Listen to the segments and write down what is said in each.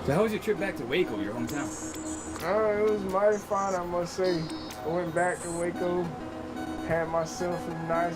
So how was your trip back to Waco, your hometown? It was mighty fun, I must say. I went back to Waco, had myself some nice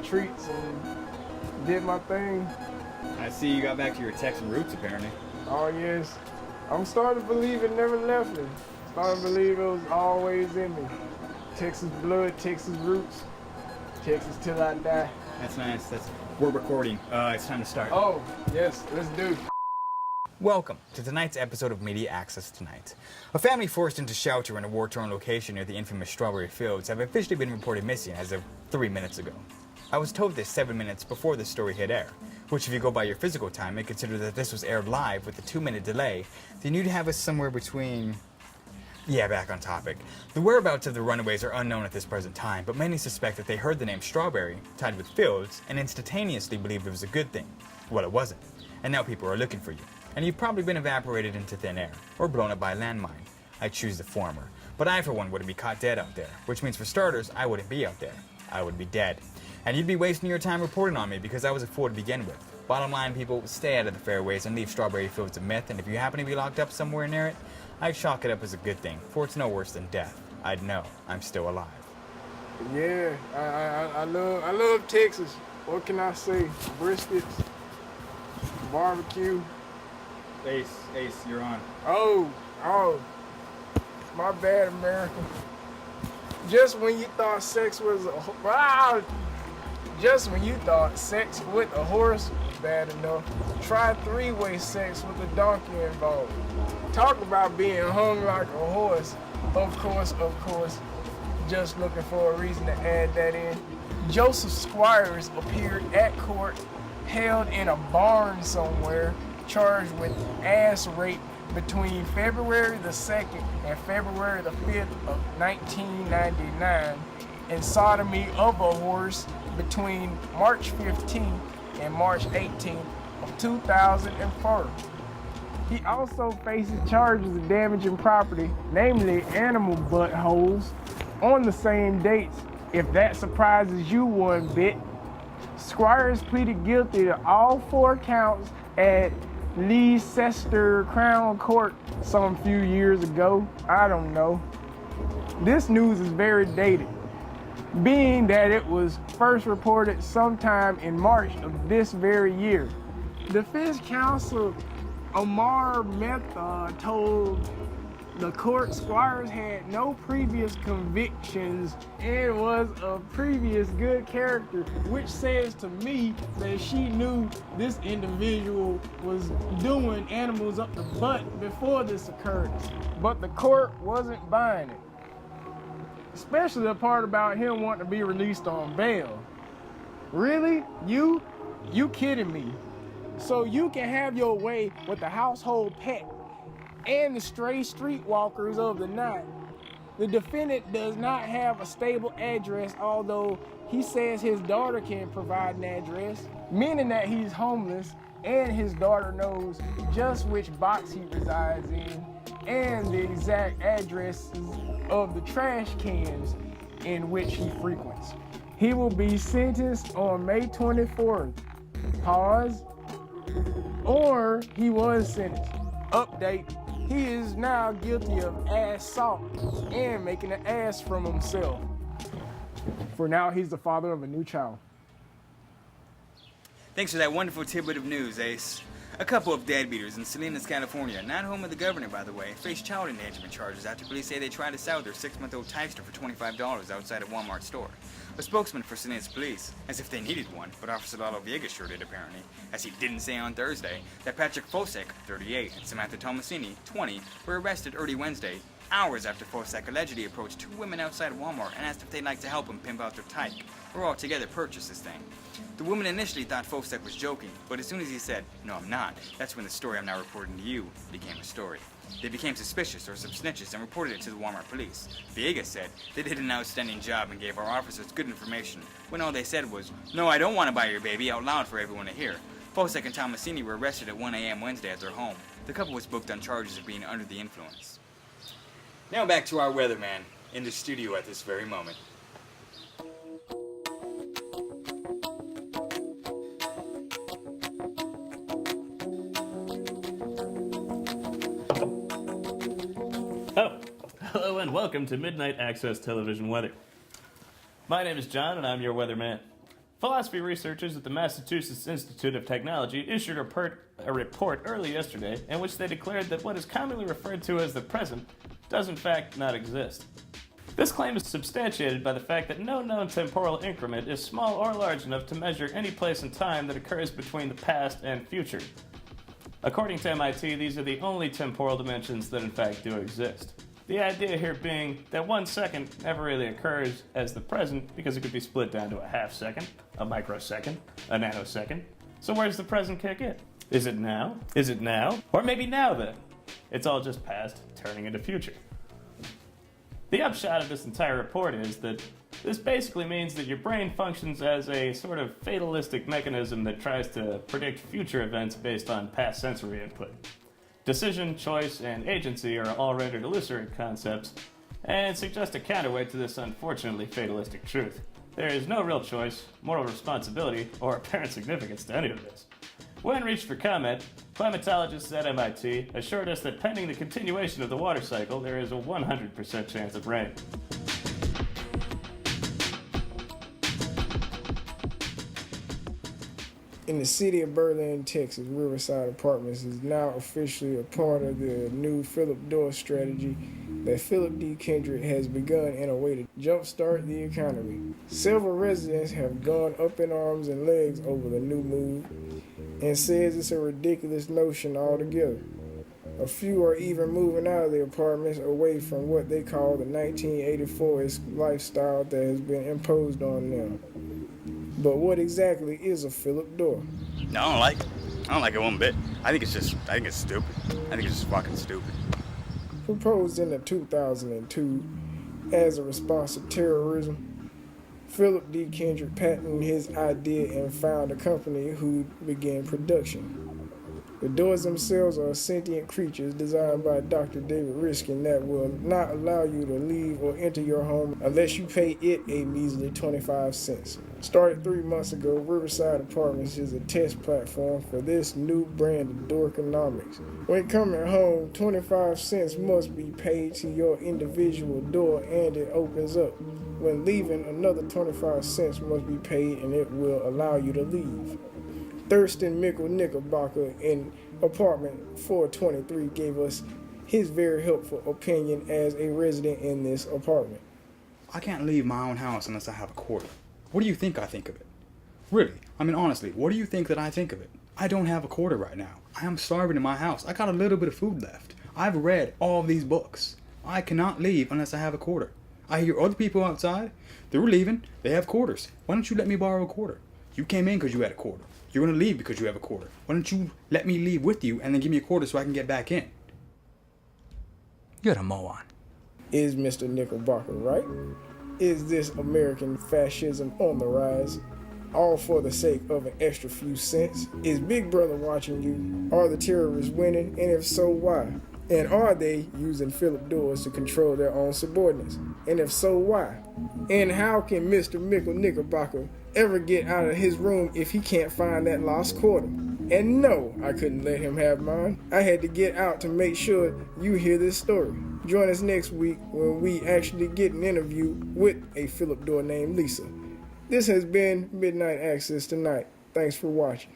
treats, and did my thing. I see you got back to your Texan roots, apparently. Oh yes, I'm starting to believe it never left me. Starting to believe it was always in me. Texas blood, Texas roots, Texas till I die. That's nice. We're recording. It's time to start. Oh yes, let's do it. Welcome to tonight's episode of Media Axxess Tonight. A family forced into shelter in a war-torn location near the infamous Strawberry Fields have officially been reported missing as of 3 minutes ago. I was told this 7 minutes before the story hit air, which if you go by your physical time and consider that this was aired live with a 2-minute delay, then you'd have us somewhere between... Yeah, back on topic. The whereabouts of the runaways are unknown at this present time, but many suspect that they heard the name Strawberry, tied with Fields, and instantaneously believed it was a good thing. Well, it wasn't. And now people are looking for you. And you've probably been evaporated into thin air, or blown up by a landmine. I choose the former. But I, for one, wouldn't be caught dead out there, which means for starters, I wouldn't be out there. I would be dead. And you'd be wasting your time reporting on me because I was a fool to begin with. Bottom line, people, stay out of the fairways and leave Strawberry Fields a myth, and if you happen to be locked up somewhere near it, I'd chalk it up as a good thing, for it's no worse than death. I'd know I'm still alive. Yeah, I love Texas. What can I say? Briskets, barbecue. Ace, you're on. Oh, my bad, America. Just when you thought sex was just when you thought sex with a horse was bad enough, try three-way sex with a donkey involved. Talk about being hung like a horse. Of course. Just looking for a reason to add that in. Joseph Squires appeared at court, held in a barn somewhere, charged with ass rape between February the 2nd and February the 5th of 1999 and sodomy of a horse between March 15th and March 18th of 2004. He also faces charges of damaging property, namely animal buttholes, on the same dates. If that surprises you one bit, Squires pleaded guilty to all 4 counts at Leicester Crown Court some few years ago. I don't know. This news is very dated, being that it was first reported sometime in March of this very year. Defense counsel Omar Mehta told the court Squires had no previous convictions and was a previous good character, which says to me that she knew this individual was doing animals up the butt before this occurrence. But the court wasn't buying it. Especially the part about him wanting to be released on bail. Really? You kidding me? So you can have your way with the household pet and the stray streetwalkers of the night. The defendant does not have a stable address, although he says his daughter can provide an address, meaning that he's homeless and his daughter knows just which box he resides in and the exact addresses of the trash cans in which he frequents. He will be sentenced on May 24th. Pause. Or he was sentenced. Update. He is now guilty of assault and making an ass from himself. For now, he's the father of a new child. Thanks for that wonderful tidbit of news, Ace. A couple of deadbeaters in Salinas, California, not home of the governor, by the way, face child endangerment charges after police say they tried to sell their 6-month-old tyster for $25 outside a Walmart store. A spokesman for Salinas police, as if they needed one, but Officer Lalo Villegas sure did apparently, as he didn't say on Thursday that Patrick Fosek, 38, and Samantha Tomasini, 20, were arrested early Wednesday, hours after Fosek allegedly approached 2 women outside Walmart and asked if they'd like to help him pimp out their tyke, or altogether purchase this thing. The woman initially thought Fosek was joking, but as soon as he said, "No, I'm not," that's when the story I'm now reporting to you became a story. They became suspicious or subsnitches and reported it to the Walmart police. Villegas said they did an outstanding job and gave our officers good information, when all they said was, "No, I don't want to buy your baby," out loud for everyone to hear. Fosek and Tomasini were arrested at 1 a.m. Wednesday at their home. The couple was booked on charges of being under the influence. Now back to our weatherman in the studio at this very moment. Hello and welcome to Midnight Access Television Weather. My name is John and I'm your weatherman. Philosophy researchers at the Massachusetts Institute of Technology issued a report early yesterday in which they declared that what is commonly referred to as the present does in fact not exist. This claim is substantiated by the fact that no known temporal increment is small or large enough to measure any place in time that occurs between the past and future. According to MIT, these are the only temporal dimensions that in fact do exist. The idea here being that 1 second never really occurs as the present because it could be split down to a half second, a microsecond, a nanosecond. So where's the present kick in? Is it now? Is it now? Or maybe now then? It's all just past turning into future. The upshot of this entire report is that this basically means that your brain functions as a sort of fatalistic mechanism that tries to predict future events based on past sensory input. Decision, choice, and agency are all rendered illusory concepts and suggest a counterweight to this unfortunately fatalistic truth. There is no real choice, moral responsibility, or apparent significance to any of this. When reached for comment, climatologists at MIT assured us that pending the continuation of the water cycle, there is a 100% chance of rain. In the city of Berlin, Texas, Riverside Apartments is now officially a part of the new Philip Door strategy that Philip D. Kendrick has begun in a way to jumpstart the economy. Several residents have gone up in arms and legs over the new move and says it's a ridiculous notion altogether. A few are even moving out of the apartments away from what they call the 1984-esque lifestyle that has been imposed on them. But what exactly is a Philip Door? No, I don't like it. I don't like it one bit. I think it's stupid. I think it's just fucking stupid. Proposed in 2002 as a response to terrorism, Philip D. Kendrick patented his idea and found a company who began production. The doors themselves are sentient creatures designed by Dr. David Riskin that will not allow you to leave or enter your home unless you pay it a measly 25 cents. Started 3 months ago, Riverside Apartments is a test platform for this new brand of doorconomics. When coming home, 25 cents must be paid to your individual door and it opens up. When leaving, another 25 cents must be paid and it will allow you to leave. Thurston Mickle Knickerbocker in apartment 423 gave us his very helpful opinion as a resident in this apartment. I can't leave my own house unless I have a quarter. What do you think I think of it? Really, I mean honestly, what do you think that I think of it? I don't have a quarter right now. I am starving in my house. I got a little bit of food left. I've read all of these books. I cannot leave unless I have a quarter. I hear other people outside. They're leaving. They have quarters. Why don't you let me borrow a quarter? You came in because you had a quarter. You're going to leave because you have a quarter. Why don't you let me leave with you and then give me a quarter so I can get back in? You're a moron. Is Mr. Knickerbocker right? Is this American fascism on the rise? All for the sake of an extra few cents? Is Big Brother watching you? Are the terrorists winning? And if so, why? And are they using Philip Doors to control their own subordinates? And if so, why? And how can Mr. Mickle Knickerbocker ever get out of his room if he can't find that lost quarter? And no, I couldn't let him have mine. I had to get out to make sure you hear this story. Join us next week when we actually get an interview with a Philip Door named Lisa. This has been Midnight Access Tonight. Thanks for watching.